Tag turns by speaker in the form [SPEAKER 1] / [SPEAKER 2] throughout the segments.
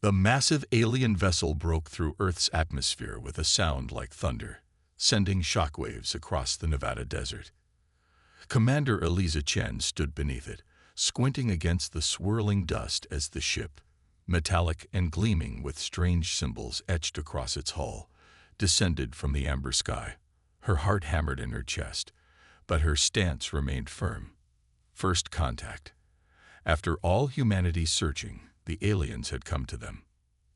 [SPEAKER 1] The massive alien vessel broke through Earth's atmosphere with a sound like thunder, sending shockwaves across the Nevada desert. Commander Eliza Chen stood beneath it, squinting against the swirling dust as the ship, metallic and gleaming with strange symbols etched across its hull, descended from the amber sky. Her heart hammered in her chest, but her stance remained firm. First contact. After all humanity's searching, the aliens had come to them.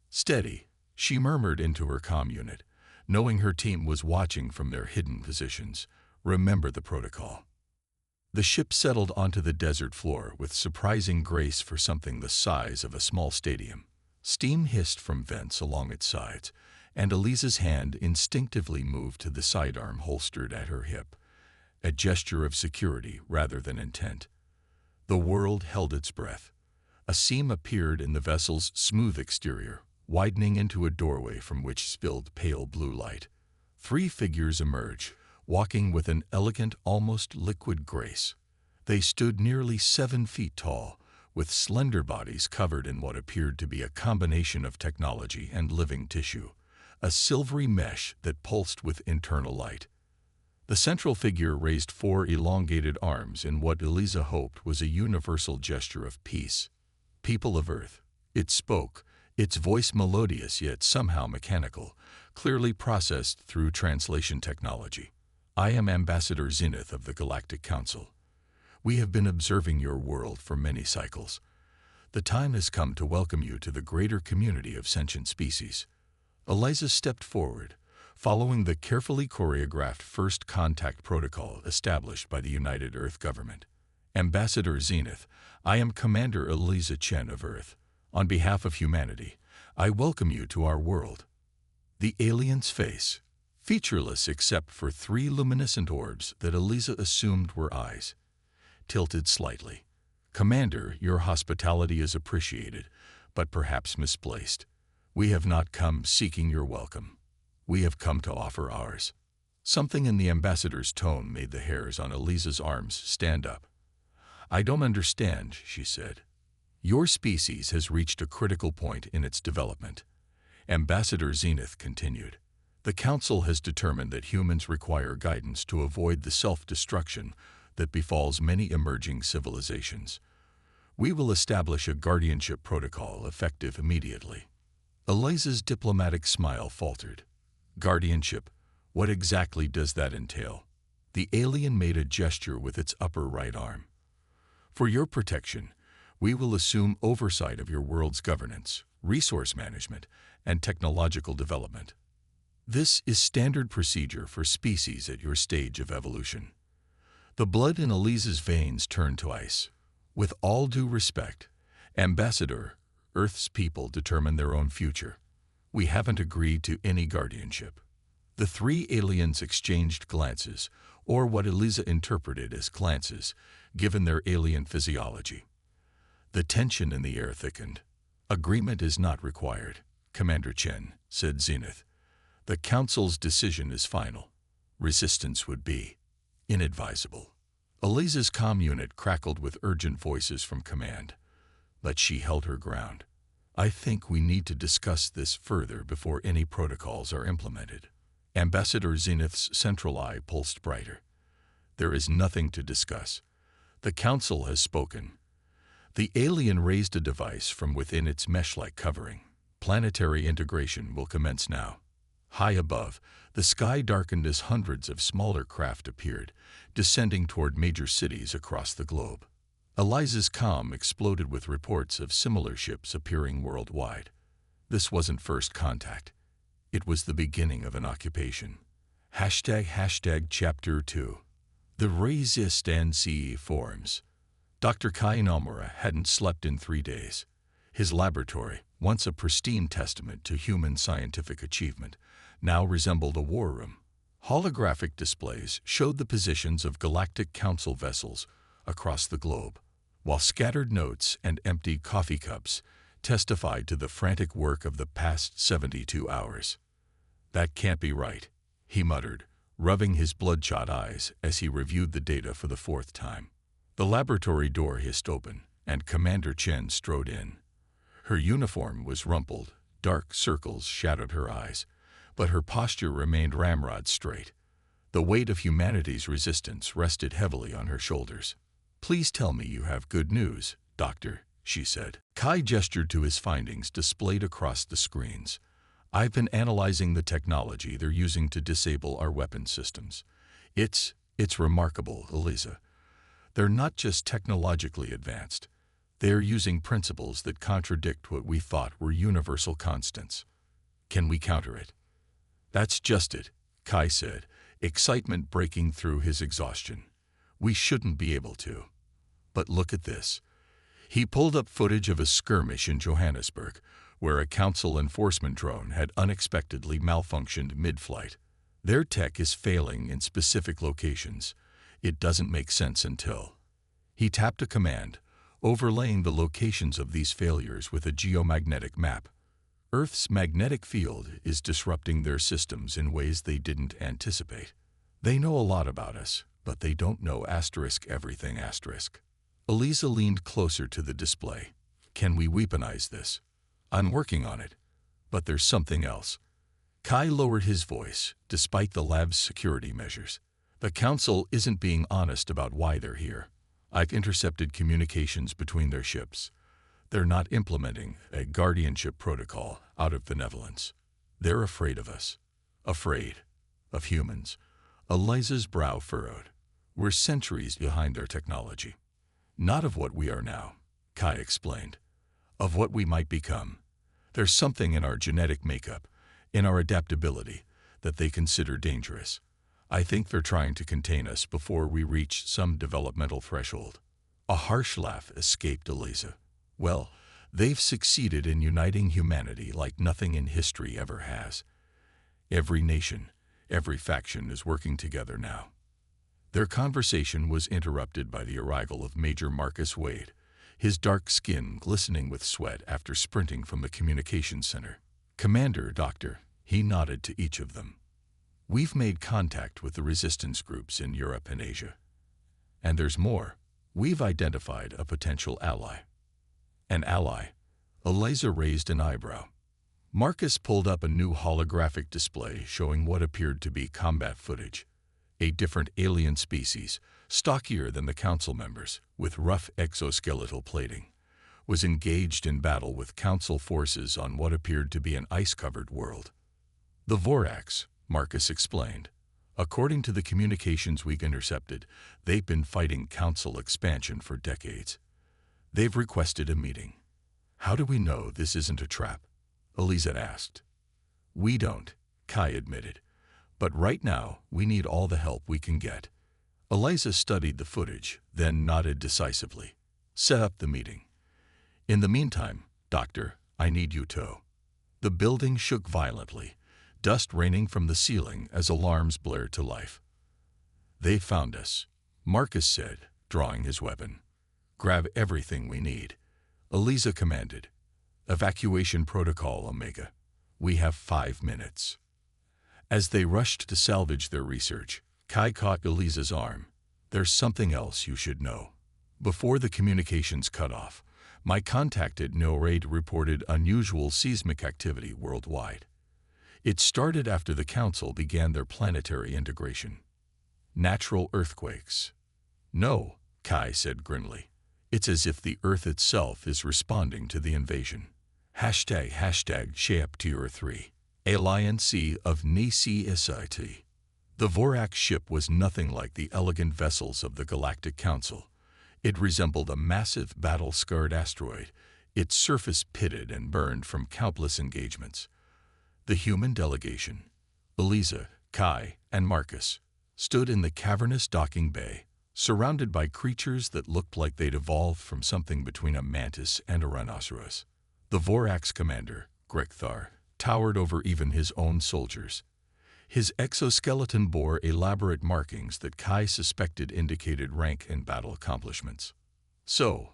[SPEAKER 1] "Steady," she murmured into her comm unit, knowing her team was watching from their hidden positions. "Remember the protocol." The ship settled onto the desert floor with surprising grace for something the size of a small stadium. Steam hissed from vents along its sides, and Eliza's hand instinctively moved to the sidearm holstered at her hip, a gesture of security rather than intent. The world held its breath. A seam appeared in the vessel's smooth exterior, widening into a doorway from which spilled pale blue light. 3 figures emerged, walking with an elegant, almost liquid grace. They stood nearly 7 feet tall, with slender bodies covered in what appeared to be a combination of technology and living tissue, a silvery mesh that pulsed with internal light. The central figure raised 4 elongated arms in what Eliza hoped was a universal gesture of peace. "People of Earth," it spoke, its voice melodious yet somehow mechanical, clearly processed through translation technology. "I am Ambassador Zenith of the Galactic Council. We have been observing your world for many cycles. The time has come to welcome you to the greater community of sentient species." Eliza stepped forward, following the carefully choreographed first contact protocol established by the United Earth Government. "Ambassador Zenith, I am Commander Eliza Chen of Earth. On behalf of humanity, I welcome you to our world." The alien's face, featureless except for 3 luminescent orbs that Eliza assumed were eyes, tilted slightly. "Commander, your hospitality is appreciated, but perhaps misplaced. We have not come seeking your welcome. We have come to offer ours." Something in the ambassador's tone made the hairs on Eliza's arms stand up. "I don't understand," she said. "Your species has reached a critical point in its development." Ambassador Zenith continued. "The Council has determined that humans require guidance to avoid the self-destruction that befalls many emerging civilizations. We will establish a guardianship protocol effective immediately." Eliza's diplomatic smile faltered. "Guardianship? What exactly does that entail?" The alien made a gesture with its upper right arm. "For your protection, we will assume oversight of your world's governance, resource management, and technological development. This is standard procedure for species at your stage of evolution." The blood in Eliza's veins turned to ice. "With all due respect, Ambassador, Earth's people determine their own future. We haven't agreed to any guardianship." The 3 aliens exchanged glances, or what Eliza interpreted as glances, given their alien physiology. The tension in the air thickened. "Agreement is not required, Commander Chen," said Zenith. "The Council's decision is final. Resistance would be inadvisable." Eliza's comm unit crackled with urgent voices from command, but she held her ground. "I think we need to discuss this further before any protocols are implemented." Ambassador Zenith's central eye pulsed brighter. "There is nothing to discuss. The Council has spoken." The alien raised a device from within its mesh-like covering. "Planetary integration will commence now." High above, the sky darkened as hundreds of smaller craft appeared, descending toward major cities across the globe. Eliza's comm exploded with reports of similar ships appearing worldwide. This wasn't first contact. It was the beginning of an occupation. Chapter 2. The Resistance forms. Dr. Kai Nomura hadn't slept in 3 days. His laboratory, once a pristine testament to human scientific achievement, now resembled a war room. Holographic displays showed the positions of Galactic Council vessels across the globe, while scattered notes and empty coffee cups testified to the frantic work of the past 72 hours. "That can't be right," he muttered, rubbing his bloodshot eyes as he reviewed the data for the 4th time. The laboratory door hissed open, and Commander Chen strode in. Her uniform was rumpled, dark circles shadowed her eyes, but her posture remained ramrod straight. The weight of humanity's resistance rested heavily on her shoulders. "Please tell me you have good news, Doctor," she said. Kai gestured to his findings displayed across the screens. "I've been analyzing the technology they're using to disable our weapon systems. It's remarkable, Eliza. They're not just technologically advanced. They're using principles that contradict what we thought were universal constants. Can we counter it?" "That's just it," Kai said, excitement breaking through his exhaustion. "We shouldn't be able to. But look at this." He pulled up footage of a skirmish in Johannesburg, where a council enforcement drone had unexpectedly malfunctioned mid-flight. Their tech is failing in specific locations. It doesn't make sense until... He tapped a command, overlaying the locations of these failures with a geomagnetic map. Earth's magnetic field is disrupting their systems in ways they didn't anticipate. They know a lot about us, but they don't know everything. Eliza leaned closer to the display. "Can we weaponize this?" "I'm working on it. But there's something else." Kai lowered his voice, despite the lab's security measures. "The Council isn't being honest about why they're here. I've intercepted communications between their ships. They're not implementing a guardianship protocol out of benevolence. They're afraid of us. Afraid of humans." Eliza's brow furrowed. "We're centuries behind their technology. Not of what we are now," Kai explained. "Of what we might become. There's something in our genetic makeup, in our adaptability, that they consider dangerous. I think they're trying to contain us before we reach some developmental threshold." A harsh laugh escaped Eliza. "Well, they've succeeded in uniting humanity like nothing in history ever has. Every nation, every faction is working together now." Their conversation was interrupted by the arrival of Major Marcus Wade, his dark skin glistening with sweat after sprinting from the communications center. "Commander, Doctor," he nodded to each of them. "We've made contact with the resistance groups in Europe and Asia. And there's more. We've identified a potential ally." "An ally?" Eliza raised an eyebrow. Marcus pulled up a new holographic display showing what appeared to be combat footage. A different alien species, stockier than the Council members, with rough exoskeletal plating, was engaged in battle with Council forces on what appeared to be an ice-covered world. "The Vorax," Marcus explained. "According to the communications we've intercepted, they've been fighting Council expansion for decades. They've requested a meeting." "How do we know this isn't a trap?" Eliza asked. "We don't," Kai admitted. "But right now, we need all the help we can get." Eliza studied the footage, then nodded decisively. "Set up the meeting. In the meantime, Doctor, I need you to." The building shook violently, dust raining from the ceiling as alarms blared to life. "They found us," Marcus said, drawing his weapon. "Grab everything we need," Eliza commanded. "Evacuation protocol, Omega. We have 5 minutes." As they rushed to salvage their research, Kai caught Eliza's arm. "There's something else you should know. Before the communications cut off, my contact at NORAD reported unusual seismic activity worldwide. It started after the Council began their planetary integration. Natural earthquakes." "No," Kai said grimly. "It's as if the Earth itself is responding to the invasion. ## Shaptier 3. Alliance of Necessity." The Vorax ship was nothing like the elegant vessels of the Galactic Council. It resembled a massive battle-scarred asteroid, its surface pitted and burned from countless engagements. The human delegation, Eliza, Kai, and Marcus, stood in the cavernous docking bay, surrounded by creatures that looked like they'd evolved from something between a mantis and a rhinoceros. The Vorax commander, Grekthar, towered over even his own soldiers. His exoskeleton bore elaborate markings that Kai suspected indicated rank and battle accomplishments. "So,"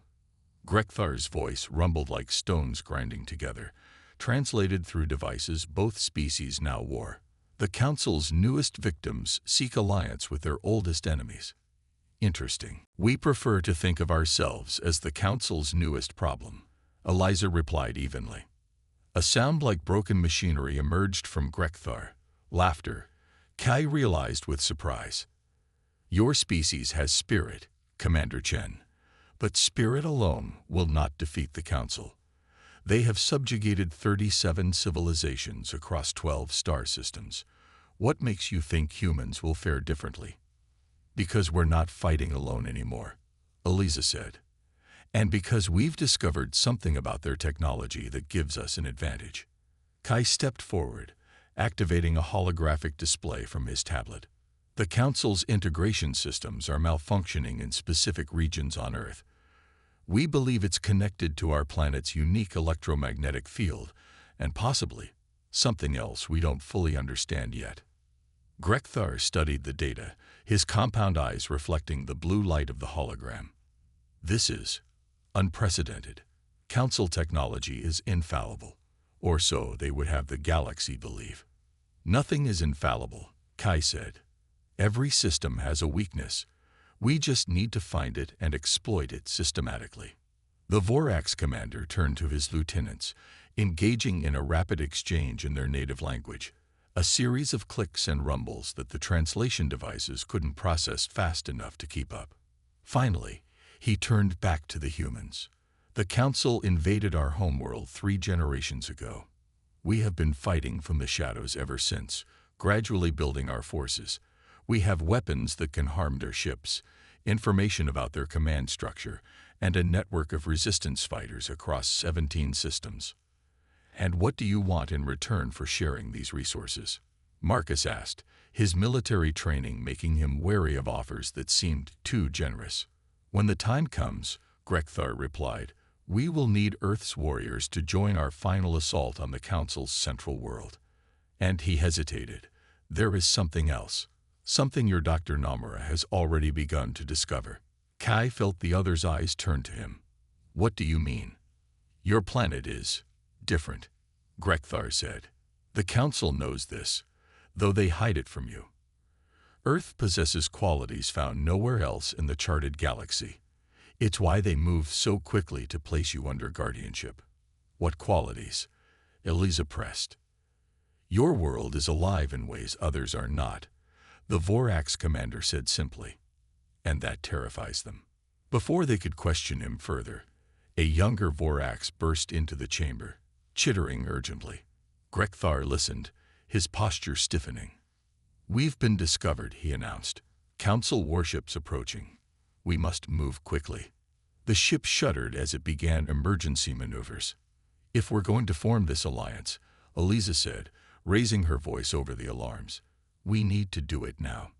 [SPEAKER 1] Grekthar's voice rumbled like stones grinding together, translated through devices both species now wore. "The Council's newest victims seek alliance with their oldest enemies. Interesting. We prefer to think of ourselves as the Council's newest problem. Eliza replied evenly. A sound like broken machinery emerged from Grekthar. Laughter. Kai realized with surprise. Your species has spirit, Commander Chen. But spirit alone will not defeat the Council. They have subjugated 37 civilizations across 12 star systems. What makes you think humans will fare differently? Because we're not fighting alone anymore, Eliza said. And because we've discovered something about their technology that gives us an advantage. Kai stepped forward, activating a holographic display from his tablet. The Council's integration systems are malfunctioning in specific regions on Earth. We believe it's connected to our planet's unique electromagnetic field, and possibly something else we don't fully understand yet. Grekthar studied the data, his compound eyes reflecting the blue light of the hologram. This is unprecedented. Council technology is infallible, or so they would have the galaxy believe. Nothing is infallible, Kai said. Every system has a weakness. We just need to find it and exploit it systematically. The Vorax commander turned to his lieutenants, engaging in a rapid exchange in their native language, a series of clicks and rumbles that the translation devices couldn't process fast enough to keep up. Finally, he turned back to the humans. The Council invaded our homeworld 3 generations ago. We have been fighting from the shadows ever since, gradually building our forces. We have weapons that can harm their ships, information about their command structure, and a network of resistance fighters across 17 systems. And what do you want in return for sharing these resources? Marcus asked, his military training making him wary of offers that seemed too generous. When the time comes, Grekthar replied, we will need Earth's warriors to join our final assault on the Council's central world. And he hesitated. There is something else. Something your Dr. Nomura has already begun to discover. Kai felt the other's eyes turn to him. What do you mean? Your planet is different, Grekthar said. The Council knows this, though they hide it from you. Earth possesses qualities found nowhere else in the charted galaxy. It's why they moved so quickly to place you under guardianship. What qualities? Eliza pressed. Your world is alive in ways others are not, the Vorax commander said simply. And that terrifies them. Before they could question him further, a younger Vorax burst into the chamber, chittering urgently. Grekthar listened, his posture stiffening. We've been discovered, he announced. Council warships approaching. We must move quickly. The ship shuddered as it began emergency maneuvers. If we're going to form this alliance, Eliza said, raising her voice over the alarms, we need to do it now.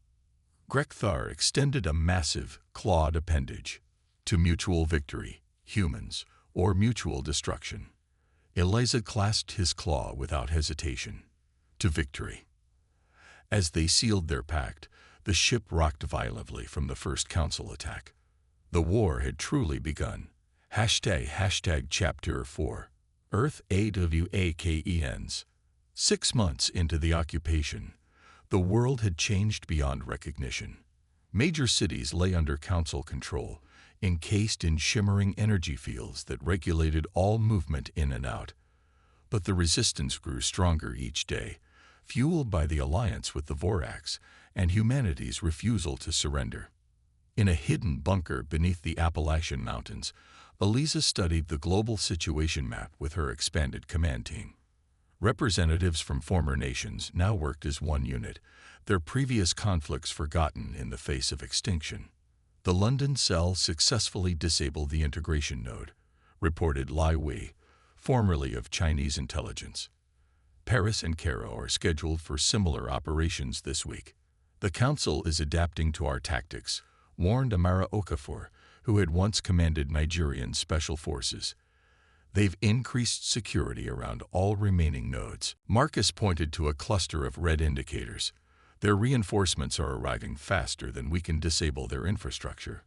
[SPEAKER 1] Grekthar extended a massive, clawed appendage. To mutual victory, humans, or mutual destruction. Eliza clasped his claw without hesitation. To victory. As they sealed their pact, the ship rocked violently from the first Council attack. The war had truly begun. Hashtag Chapter 4. Earth AWAKENs. 6 months into the occupation, the world had changed beyond recognition. Major cities lay under Council control, encased in shimmering energy fields that regulated all movement in and out. But the resistance grew stronger each day, fueled by the alliance with the Vorax and humanity's refusal to surrender. In a hidden bunker beneath the Appalachian Mountains, Eliza studied the global situation map with her expanded command team. Representatives from former nations now worked as one unit, their previous conflicts forgotten in the face of extinction. The London cell successfully disabled the integration node, reported Lai Wei, formerly of Chinese intelligence. Paris and Cairo are scheduled for similar operations this week. The Council is adapting to our tactics, warned Amara Okafor, who had once commanded Nigerian special forces. They've increased security around all remaining nodes. Marcus pointed to a cluster of red indicators. Their reinforcements are arriving faster than we can disable their infrastructure.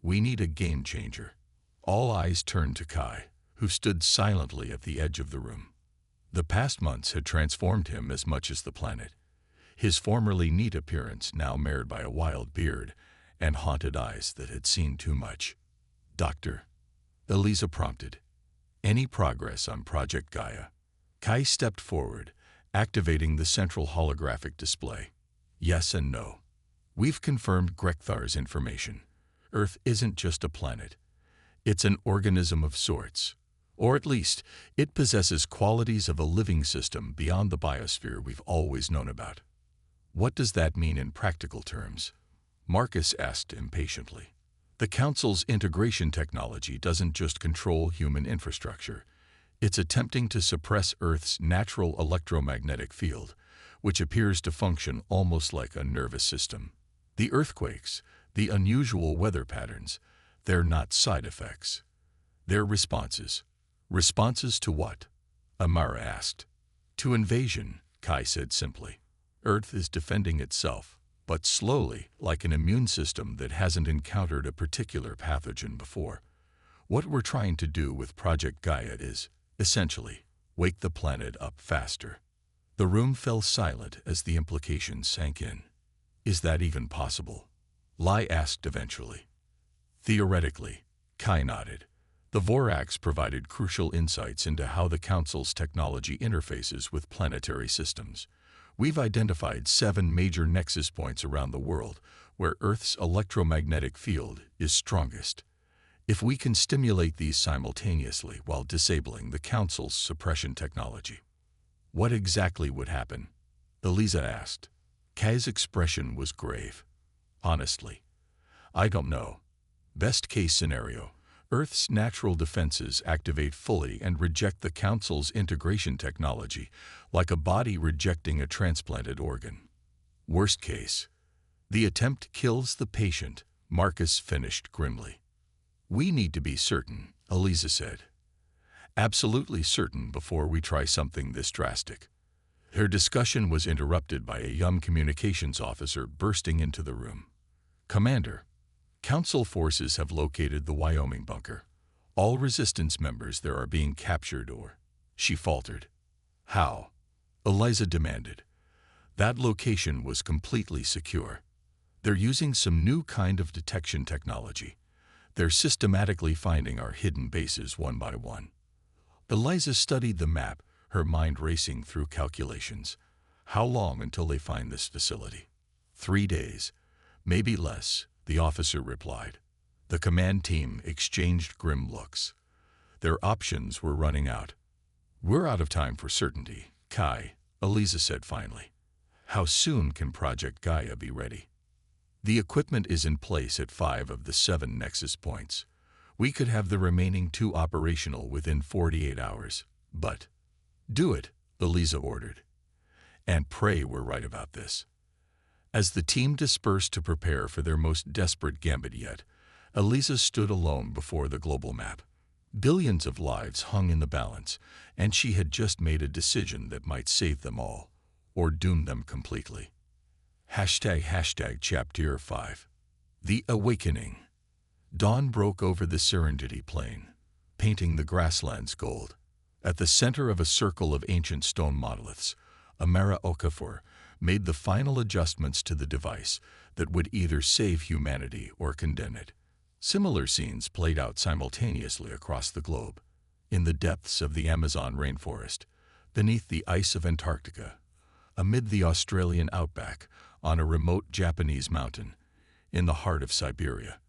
[SPEAKER 1] We need a game changer. All eyes turned to Kai, who stood silently at the edge of the room. The past months had transformed him as much as the planet. His formerly neat appearance now marred by a wild beard and haunted eyes that had seen too much. Doctor, Eliza prompted. Any progress on Project Gaia? Kai stepped forward, activating the central holographic display. Yes and no. We've confirmed Grekthar's information. Earth isn't just a planet. It's an organism of sorts. Or at least, it possesses qualities of a living system beyond the biosphere we've always known about. What does that mean in practical terms? Marcus asked impatiently. The Council's integration technology doesn't just control human infrastructure. It's attempting to suppress Earth's natural electromagnetic field, which appears to function almost like a nervous system. The earthquakes, the unusual weather patterns, they're not side effects. They're responses. Responses to what? Amara asked. To invasion, Kai said simply. Earth is defending itself, but slowly, like an immune system that hasn't encountered a particular pathogen before. What we're trying to do with Project Gaia is, essentially, wake the planet up faster. The room fell silent as the implications sank in. Is that even possible? Lai asked eventually. Theoretically, Kai nodded. The Vorax provided crucial insights into how the Council's technology interfaces with planetary systems. We've identified 7 major nexus points around the world where Earth's electromagnetic field is strongest. If we can stimulate these simultaneously while disabling the Council's suppression technology, what exactly would happen? Eliza asked. Kai's expression was grave. Honestly, I don't know. Best case scenario, Earth's natural defenses activate fully and reject the Council's integration technology, like a body rejecting a transplanted organ. Worst case, the attempt kills the patient, Marcus finished grimly. We need to be certain, Eliza said. Absolutely certain before we try something this drastic. Her discussion was interrupted by a young communications officer bursting into the room. Commander, Council forces have located the Wyoming bunker. All resistance members there are being captured or... She faltered. How? Eliza demanded. That location was completely secure. They're using some new kind of detection technology. They're systematically finding our hidden bases one by one. Eliza studied the map, her mind racing through calculations. How long until they find this facility? 3 days. Maybe less, the officer replied. The command team exchanged grim looks. Their options were running out. We're out of time for certainty, Kai, Eliza said finally. How soon can Project Gaia be ready? The equipment is in place at 5 of the 7 nexus points. We could have the remaining 2 operational within 48 hours. But do it, Eliza ordered. And pray we're right about this. As the team dispersed to prepare for their most desperate gambit yet, Eliza stood alone before the global map. Billions of lives hung in the balance, and she had just made a decision that might save them all, or doom them completely. Chapter 5. The Awakening. Dawn broke over the Serendipity Plain, painting the grasslands gold. At the center of a circle of ancient stone monoliths, Amara Okafor made the final adjustments to the device that would either save humanity or condemn it. Similar scenes played out simultaneously across the globe. In the depths of the Amazon rainforest, beneath the ice of Antarctica, amid the Australian outback, on a remote Japanese mountain, in the heart of Siberia,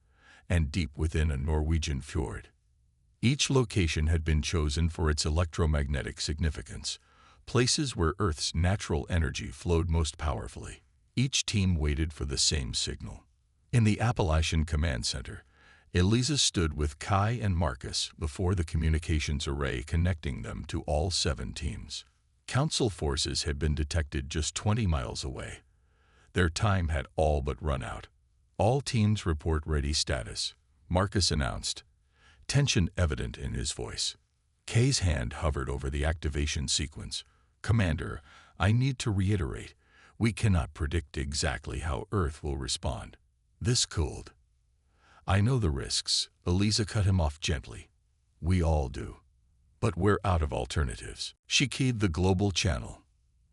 [SPEAKER 1] and deep within a Norwegian fjord. Each location had been chosen for its electromagnetic significance, places where Earth's natural energy flowed most powerfully. Each team waited for the same signal. In the Appalachian Command Center, Eliza stood with Kai and Marcus before the communications array connecting them to all 7 teams. Council forces had been detected just 20 miles away. Their time had all but run out. All teams report ready status, Marcus announced, tension evident in his voice. Kay's hand hovered over the activation sequence. Commander, I need to reiterate, we cannot predict exactly how Earth will respond. This cooled. I know the risks, Eliza cut him off gently. We all do. But we're out of alternatives. She keyed the global channel.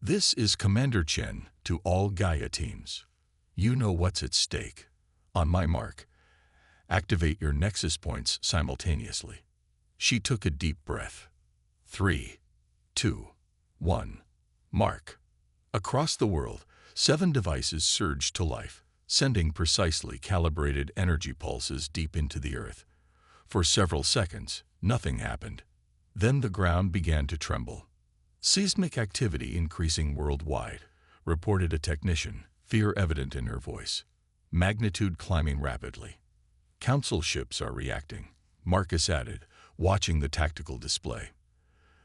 [SPEAKER 1] This is Commander Chen to all Gaia teams. You know what's at stake. On my mark, activate your nexus points simultaneously. She took a deep breath. 3, 2, 1. Mark. Across the world, 7 devices surged to life, sending precisely calibrated energy pulses deep into the earth. For several seconds, nothing happened. Then the ground began to tremble. Seismic activity increasing worldwide, reported a technician, fear evident in her voice. Magnitude climbing rapidly. Council ships are reacting, Marcus added, watching the tactical display.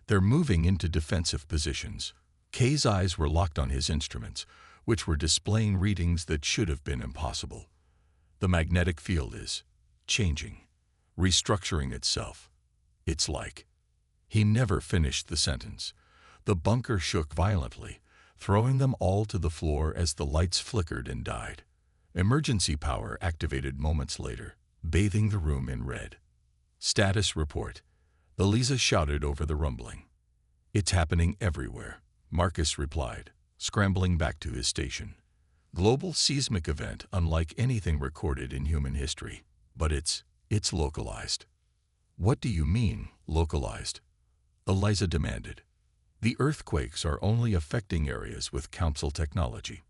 [SPEAKER 1] They're moving into defensive positions. Kay's eyes were locked on his instruments, which were displaying readings that should have been impossible. The magnetic field is changing, restructuring itself. It's like... He never finished the sentence. The bunker shook violently, throwing them all to the floor as the lights flickered and died. Emergency power activated moments later, bathing the room in red. Status report. Eliza shouted over the rumbling. It's happening everywhere, Marcus replied, scrambling back to his station. Global seismic event unlike anything recorded in human history, but it's localized. What do you mean, localized? Eliza demanded. The earthquakes are only affecting areas with Council technology.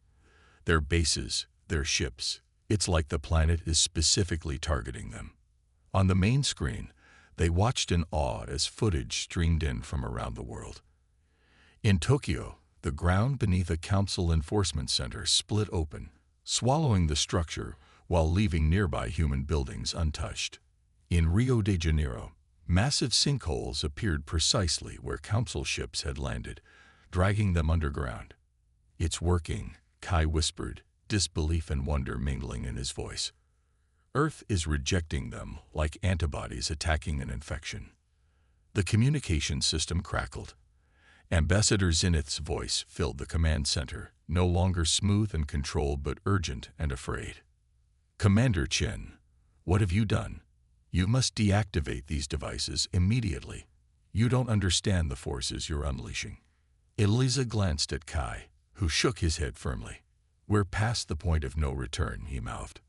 [SPEAKER 1] Their bases, their ships, it's like the planet is specifically targeting them. On the main screen, they watched in awe as footage streamed in from around the world. In Tokyo, the ground beneath a Council enforcement center split open, swallowing the structure while leaving nearby human buildings untouched. In Rio de Janeiro, massive sinkholes appeared precisely where Council ships had landed, dragging them underground. It's working, Kai whispered, disbelief and wonder mingling in his voice. Earth is rejecting them like antibodies attacking an infection. The communication system crackled. Ambassador Zenith's voice filled the command center, no longer smooth and controlled but urgent and afraid. Commander Chen, what have you done? You must deactivate these devices immediately. You don't understand the forces you're unleashing. Eliza glanced at Kai, who shook his head firmly. We're past the point of no return, he mouthed.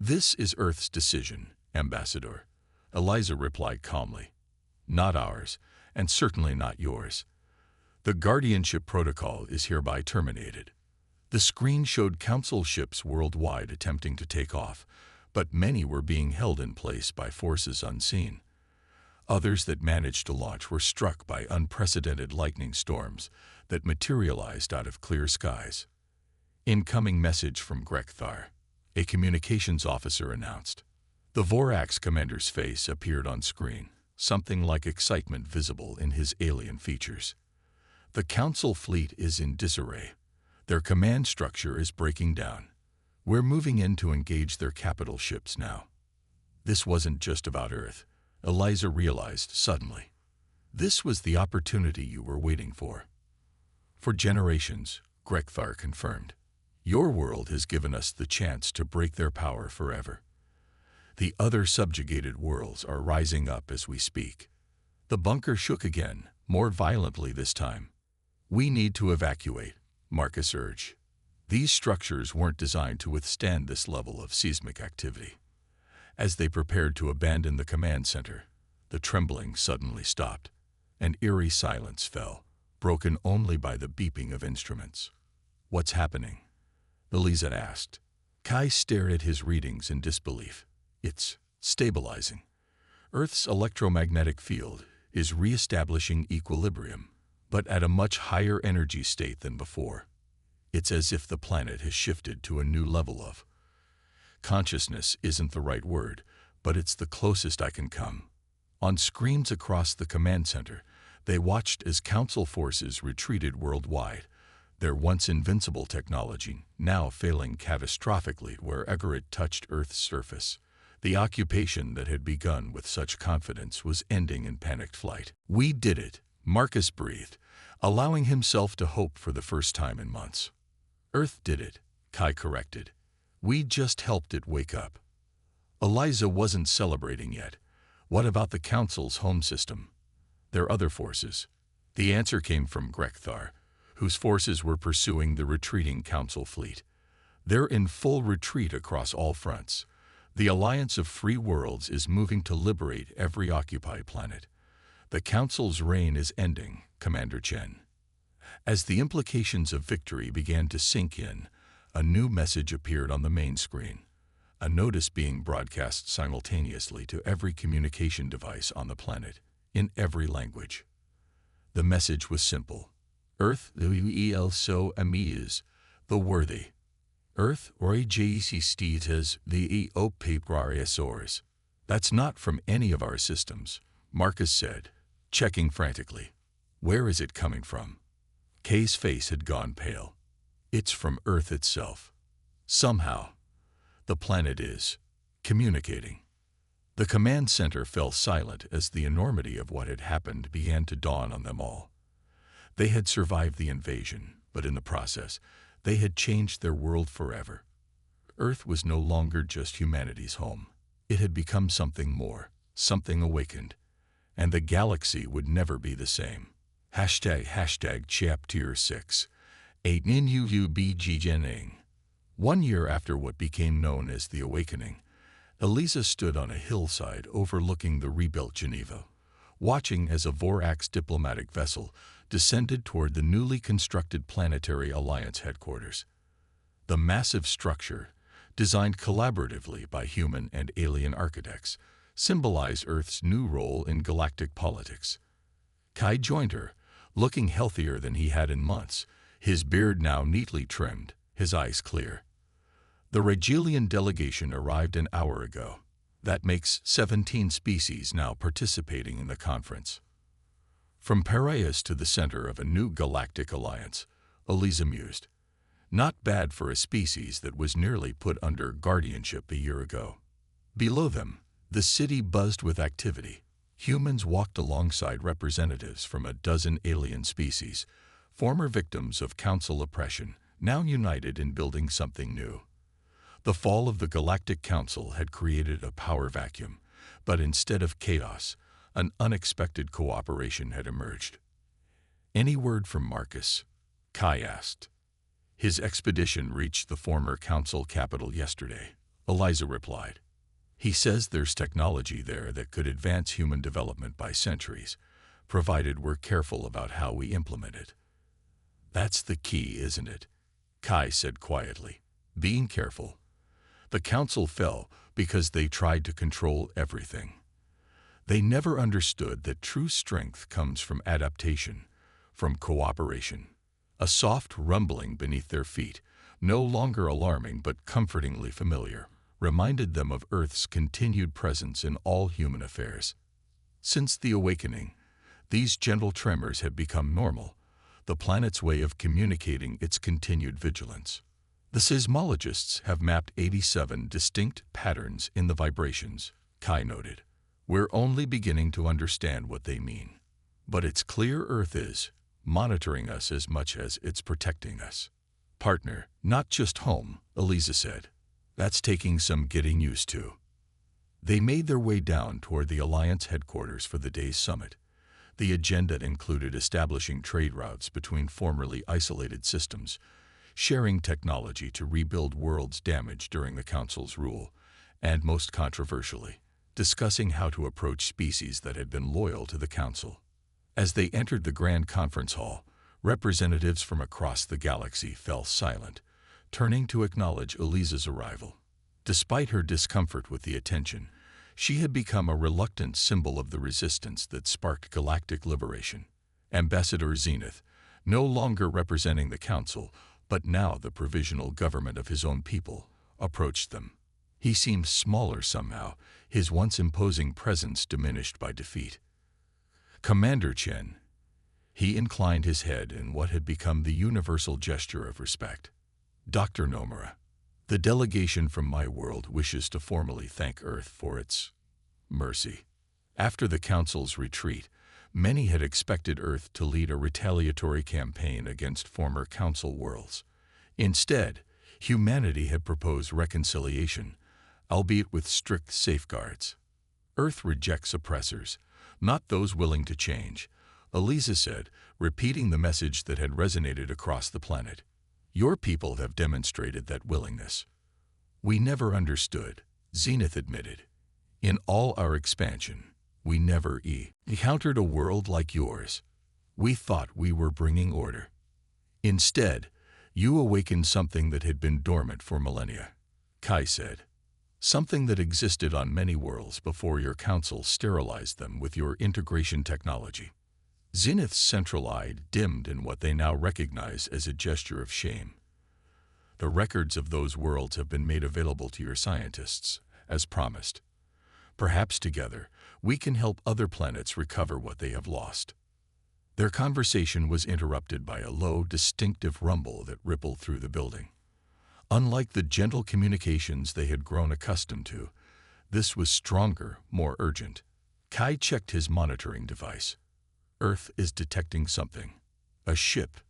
[SPEAKER 1] This is Earth's decision, Ambassador, Eliza replied calmly. Not ours, and certainly not yours. The guardianship protocol is hereby terminated. The screen showed Council ships worldwide attempting to take off, but many were being held in place by forces unseen. Others that managed to launch were struck by unprecedented lightning storms that materialized out of clear skies. Incoming message from Grekthar, a communications officer announced. The Vorax commander's face appeared on screen, something like excitement visible in his alien features. The Council fleet is in disarray. Their command structure is breaking down. We're moving in to engage their capital ships now. This wasn't just about Earth, Eliza realized suddenly. This was the opportunity you were waiting for. For generations, Grekthar confirmed. Your world has given us the chance to break their power forever. The other subjugated worlds are rising up as we speak. The bunker shook again, more violently this time. We need to evacuate, Marcus urged. These structures weren't designed to withstand this level of seismic activity. As they prepared to abandon the command center, the trembling suddenly stopped. An eerie silence fell, broken only by the beeping of instruments. What's happening? Eliza asked. Kai stared at his readings in disbelief. It's stabilizing. Earth's electromagnetic field is re-establishing equilibrium, but at a much higher energy state than before. It's as if the planet has shifted to a new level of consciousness isn't the right word, but it's the closest I can come. On screens across the command center, they watched as Council forces retreated worldwide, their once invincible technology now failing catastrophically wherever it touched Earth's surface. The occupation that had begun with such confidence was ending in panicked flight. We did it, Marcus breathed, allowing himself to hope for the first time in months. Earth did it, Kai corrected. We just helped it wake up. Eliza wasn't celebrating yet. What about the Council's home system? Their other forces? The answer came from Grekthar, whose forces were pursuing the retreating Council fleet. They're in full retreat across all fronts. The Alliance of Free Worlds is moving to liberate every occupied planet. The Council's reign is ending, Commander Chen. As the implications of victory began to sink in, a new message appeared on the main screen, a notice being broadcast simultaneously to every communication device on the planet, in every language. The message was simple. Earth, the so amiz, the worthy. Earth, origisistitas, the eopaprariasors. That's not from any of our systems, Marcus said, checking frantically. Where is it coming from? Kay's face had gone pale. It's from Earth itself. Somehow, the planet is communicating. The command center fell silent as the enormity of what had happened began to dawn on them all. They had survived the invasion, but in the process, they had changed their world forever. Earth was no longer just humanity's home. It had become something more, something awakened, and the galaxy would never be the same. Chapter 6. 8 NUUBGening. 1 year after what became known as the Awakening, Eliza stood on a hillside overlooking the rebuilt Geneva, watching as a Vorax diplomatic vessel descended toward the newly constructed Planetary Alliance headquarters. The massive structure, designed collaboratively by human and alien architects, symbolized Earth's new role in galactic politics. Kai joined her, looking healthier than he had in months, his beard now neatly trimmed, his eyes clear. The Regilian delegation arrived an hour ago. That makes 17 species now participating in the conference. From Piraeus to the center of a new galactic alliance, Eliza mused. Not bad for a species that was nearly put under guardianship a year ago. Below them, the city buzzed with activity. Humans walked alongside representatives from a dozen alien species, former victims of Council oppression, now united in building something new. The fall of the Galactic Council had created a power vacuum, but instead of chaos, an unexpected cooperation had emerged. Any word from Marcus? Kai asked. His expedition reached the former Council capital yesterday, Eliza replied. He says there's technology there that could advance human development by centuries, provided we're careful about how we implement it. That's the key, isn't it? Kai said quietly. Being careful. The Council fell because they tried to control everything. They never understood that true strength comes from adaptation, from cooperation. A soft rumbling beneath their feet, no longer alarming but comfortingly familiar, reminded them of Earth's continued presence in all human affairs. Since the Awakening, these gentle tremors have become normal, the planet's way of communicating its continued vigilance. The seismologists have mapped 87 distinct patterns in the vibrations, Kai noted. We're only beginning to understand what they mean. But it's clear Earth is monitoring us as much as it's protecting us. Partner, not just home, Eliza said. That's taking some getting used to. They made their way down toward the Alliance headquarters for the day's summit. The agenda included establishing trade routes between formerly isolated systems, sharing technology to rebuild worlds damaged during the Council's rule, and most controversially, discussing how to approach species that had been loyal to the Council. As they entered the Grand Conference Hall, representatives from across the galaxy fell silent, turning to acknowledge Eliza's arrival. Despite her discomfort with the attention, she had become a reluctant symbol of the resistance that sparked galactic liberation. Ambassador Zenith, no longer representing the Council, but now the provisional government of his own people, approached them. He seemed smaller somehow, his once imposing presence diminished by defeat. Commander Chen. He inclined his head in what had become the universal gesture of respect. Dr. Nomura, the delegation from my world wishes to formally thank Earth for its mercy. After the Council's retreat, many had expected Earth to lead a retaliatory campaign against former Council worlds. Instead, humanity had proposed reconciliation, albeit with strict safeguards. Earth rejects oppressors, not those willing to change, Eliza said, repeating the message that had resonated across the planet. Your people have demonstrated that willingness. We never understood, Zenith admitted. In all our expansion, we never encountered a world like yours. We thought we were bringing order. Instead, you awakened something that had been dormant for millennia, Kai said. Something that existed on many worlds before your council sterilized them with your integration technology. Zenith's central eye dimmed in what they now recognize as a gesture of shame. The records of those worlds have been made available to your scientists, as promised. Perhaps together, we can help other planets recover what they have lost. Their conversation was interrupted by a low, distinctive rumble that rippled through the building. Unlike the gentle communications they had grown accustomed to, this was stronger, more urgent. Kai checked his monitoring device. Earth is detecting something. A ship.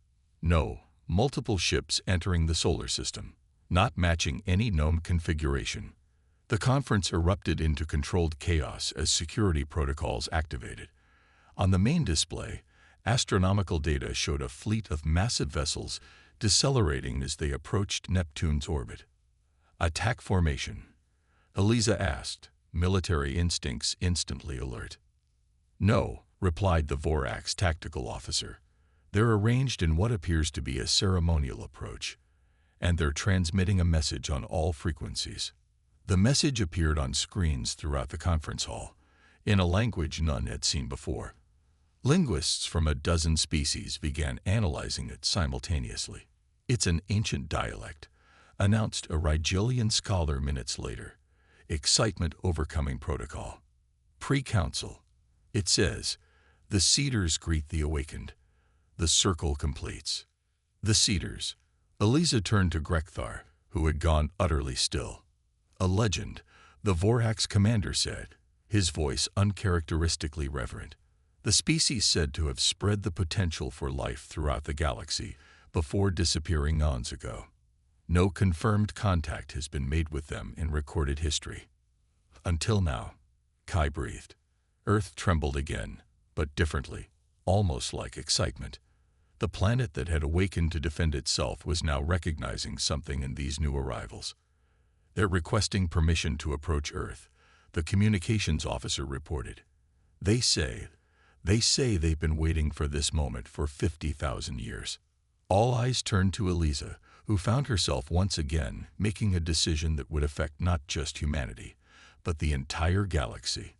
[SPEAKER 1] No, multiple ships entering the solar system, not matching any known configuration. The conference erupted into controlled chaos as security protocols activated. On the main display, astronomical data showed a fleet of massive vessels decelerating as they approached Neptune's orbit. Attack formation, Eliza asked, military instincts instantly alert. No, replied the Vorax tactical officer. They're arranged in what appears to be a ceremonial approach, and they're transmitting a message on all frequencies. The message appeared on screens throughout the conference hall, in a language none had seen before. Linguists from a dozen species began analyzing it simultaneously. It's an ancient dialect, announced a Rigelian scholar minutes later. Excitement overcoming protocol. Pre-council. It says, the Cedars greet the awakened. The circle completes. The Cedars. Eliza turned to Grekthar, who had gone utterly still. A legend, the Vorax commander said, his voice uncharacteristically reverent. The species said to have spread the potential for life throughout the galaxy before disappearing eons ago. No confirmed contact has been made with them in recorded history. Until now, Kai breathed. Earth trembled again, but differently, almost like excitement. The planet that had awakened to defend itself was now recognizing something in these new arrivals. They're requesting permission to approach Earth, the communications officer reported. They say they've been waiting for this moment for 50,000 years. All eyes turned to Eliza, who found herself once again making a decision that would affect not just humanity, but the entire galaxy.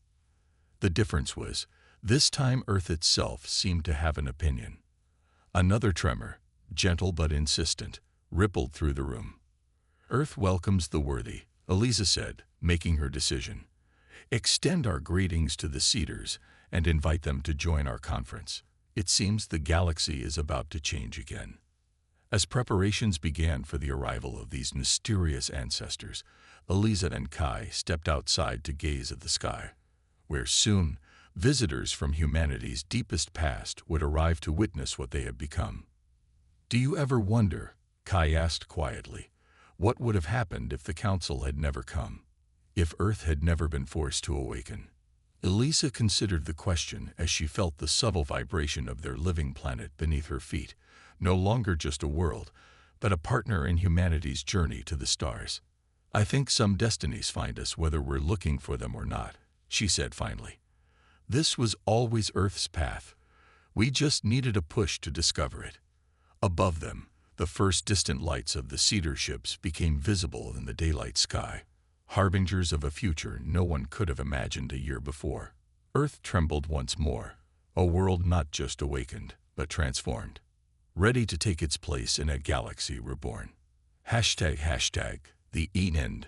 [SPEAKER 1] The difference was, this time Earth itself seemed to have an opinion. Another tremor, gentle but insistent, rippled through the room. Earth welcomes the worthy, Eliza said, making her decision. Extend our greetings to the Cedars and invite them to join our conference. It seems the galaxy is about to change again. As preparations began for the arrival of these mysterious ancestors, Eliza and Kai stepped outside to gaze at the sky, where soon visitors from humanity's deepest past would arrive to witness what they had become. Do you ever wonder, Kai asked quietly, what would have happened if the council had never come? If Earth had never been forced to awaken? Eliza considered the question as she felt the subtle vibration of their living planet beneath her feet, no longer just a world, but a partner in humanity's journey to the stars. I think some destinies find us whether we're looking for them or not, she said finally. This was always Earth's path. We just needed a push to discover it. Above them, the first distant lights of the Cedar ships became visible in the daylight sky, harbingers of a future no one could have imagined a year before. Earth trembled once more, a world not just awakened, but transformed, ready to take its place in a galaxy reborn. #, the end.